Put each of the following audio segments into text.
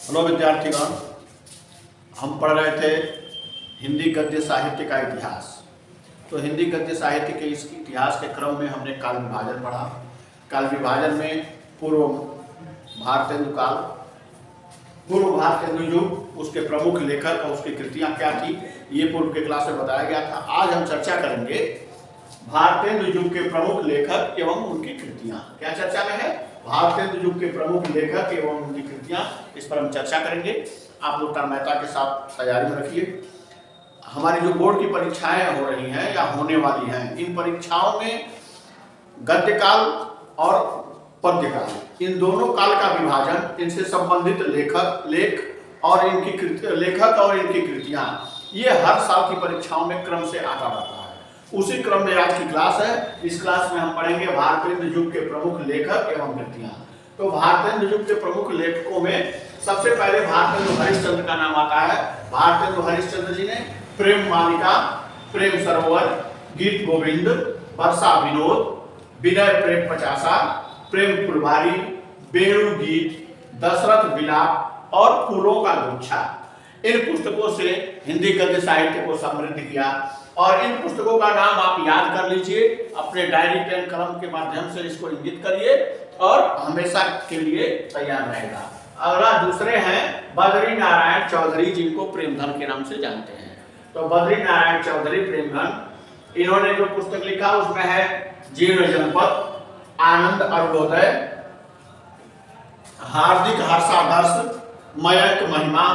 Hello विद्यार्थीगण, हम पढ़ रहे थे हिंदी गद्य साहित्य का इतिहास। तो हिंदी गद्य साहित्य के इस इतिहास के क्रम में हमने काल विभाजन पढ़ा। काल विभाजन में पूर्व भारतेंदु काल, पूर्व भारतेंदु युग, उसके प्रमुख लेखक और उसकी कृतियां क्या थी, ये पूर्व के क्लास में बताया गया था। आज हम चर्चा करेंगे भारतेंदु युग के प्रमुख लेखक एवं उनकी कृतियां। क्या चर्चा में है? भारतेंदु युग के प्रमुख लेखक एवं उनकी कृतियां, इस पर हम चर्चा करेंगे। आप लोग तन्मयता के साथ तैयारी में रखिए। हमारी जो बोर्ड की परीक्षाएं हो रही हैं या होने वाली हैं, इन परीक्षाओं में गद्य काल और पद्य काल, इन दोनों काल का विभाजन, इनसे संबंधित लेख और इनकी कृतियां, ये हर साल की परीक्षाओं में क्रम से आता रहता है। उसी क्रम में आज की क्लास है। इस क्लास में हम पढ़ेंगे भारतेंदु युग के प्रमुख लेखक एवं कृतियां। तो भारतेंदु युग के प्रमुख लेखकों में सबसे पहले भारतेंदु हरिश्चंद्र का नाम आता है। भारतेंदु हरिश्चंद्र जी ने प्रेम मालिका, प्रेम सरोवर, गीत गोविंद, वर्षा विनोद, विनय प्रेम पचासा, प्रेम फुलवारी, बेणु गीत, दशरथ विलाप और फूलों का गुच्छा, इन पुस्तकों से हिंदी गद्य साहित्य को समृद्ध किया। और इन पुस्तकों का नाम आप याद कर लीजिए, अपने डायरी पेन कलम के माध्यम से इसको इंगित करिए और हमेशा के लिए तैयार रहेगा। अगला दूसरे हैं बद्री नारायण चौधरी, जिनको प्रेमधन के नाम से जानते हैं। तो बद्री नारायण चौधरी प्रेमधन, इन्होंने जो पुस्तक लिखा उसमें है जीर्ण जनपद, आनंद अरुणोदय, हार्दिक हर्षादर्श, मयंक महिमा,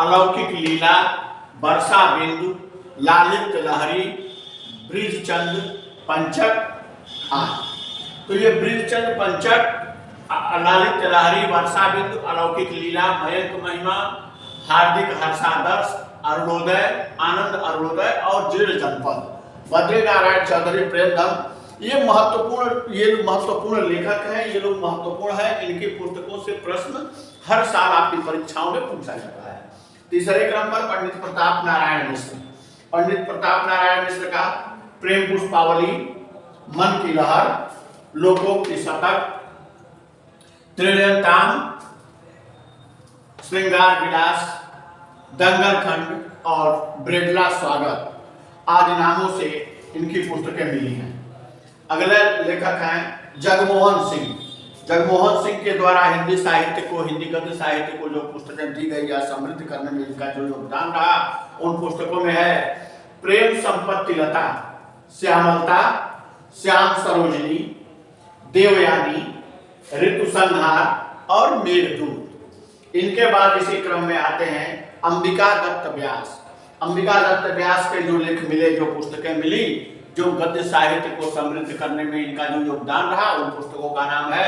अलौकिक लीला, वर्षा बिंदु, लालित लहरी, ब्रिजचंद पंचक। तो ये ब्रिजचंद पंचक, लालित लहरी, वर्षा बिंदु, अलौकिक लीला, मयंक महिमा, हार्दिक हर्षादर्श, अरुणोदय, आनंद अरुणोदय और जीर्ण जनपद, बद्री नारायण चौधरी प्रेमधन, ये महत्वपूर्ण लेखक हैं। ये लोग महत्वपूर्ण हैं। इनकी पुस्तकों से प्रश्न हर साल आपकी परीक्षाओं में पूछा जाता है। तीसरे क्रम पर पंडित प्रताप नारायण मिश्र। पंडित प्रताप नारायण मिश्र का प्रेम पुष्पावली, मन की लहर, लोकोक्ति शतक, त्रिनयनताम, श्रृंगार विलास, दंगल खंड और ब्रेडला स्वागत आदि नामों से इनकी पुस्तकें मिली हैं। अगले लेखक हैं जगमोहन सिंह। जगमोहन सिंह के द्वारा हिंदी गद्य साहित्य को जो पुस्तकें दी गई या समृद्ध करने में इनका जो योगदान रहा, उन पुस्तकों में है प्रेम संपत्ति लता, श्यामलता, श्याम सरोजनी, देवयानी, ऋतु संहार और मेघदूत। इनके बाद इसी क्रम में आते हैं अंबिका दत्त व्यास। अंबिका दत्त व्यास के जो लेख मिले, जो पुस्तकें मिली, जो गद्य साहित्य को समृद्ध करने में इनका जो योगदान रहा, उन पुस्तकों का नाम है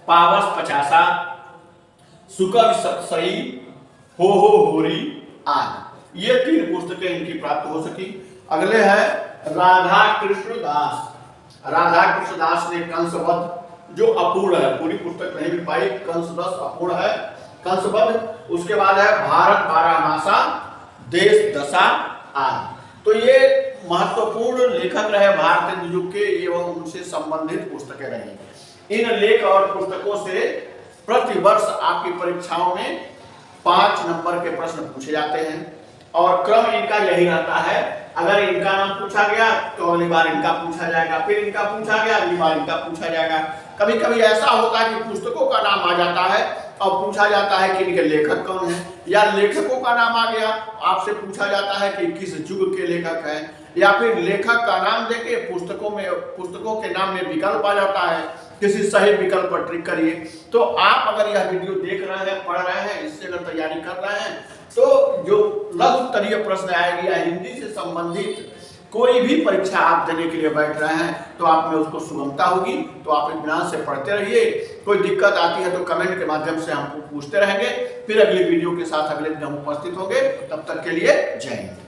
पावस पचासा, सुकल सतसई, हो होरी आदि। ये तीन पुस्तकें इनकी प्राप्त हो सकी। अगले हैं राधा कृष्ण दास। राधा कृष्ण दास ने कंसवध, जो अपूर्ण है, पूरी पुस्तक नहीं मिल पाई, कंसवध अपूर्ण है, कंसवध। उसके बाद है भारत बारहमासा, देश दशा आदि। तो ये महत्वपूर्ण लेखक रहे भारतेंदु युग के एवं उनसे संबंधित पुस्तकें रही। इन लेख और पुस्तकों से प्रतिवर्ष आपकी परीक्षाओं में 5 नंबर के प्रश्न पूछे जाते हैं और क्रम इनका यही रहता है। अगर इनका नाम पूछा गया तो अगली बार इनका पूछा जाएगा, फिर इनका पूछा गया, अगली बार इनका पूछा जाएगा। कभी कभी ऐसा होता है कि पुस्तकों का नाम आ जाता है और पूछा जाता है कि इनके लेखक कौन है, या लेखकों का नाम आ गया, आपसे पूछा जाता है कि किस युग के लेखक हैं, या फिर लेखक का नाम देके पुस्तकों के नाम में विकल्प आ जाता है। किसी सही विकल्प पर क्लिक करिए। तो आप अगर यह वीडियो देख रहे हैं, पढ़ रहे हैं, इससे अगर तैयारी कर रहे हैं, तो जो लघु स्तरीय प्रश्न आएगी या हिंदी से संबंधित कोई भी परीक्षा आप देने के लिए बैठ रहे हैं, तो आप में उसको सुगमता होगी। तो आप इत्मीनान से पढ़ते रहिए। कोई दिक्कत आती है तो कमेंट के माध्यम से हमको पूछते रहेंगे। फिर अगली वीडियो के साथ अगले दिन हम उपस्थित होंगे। तब तक के लिए जय हिंद।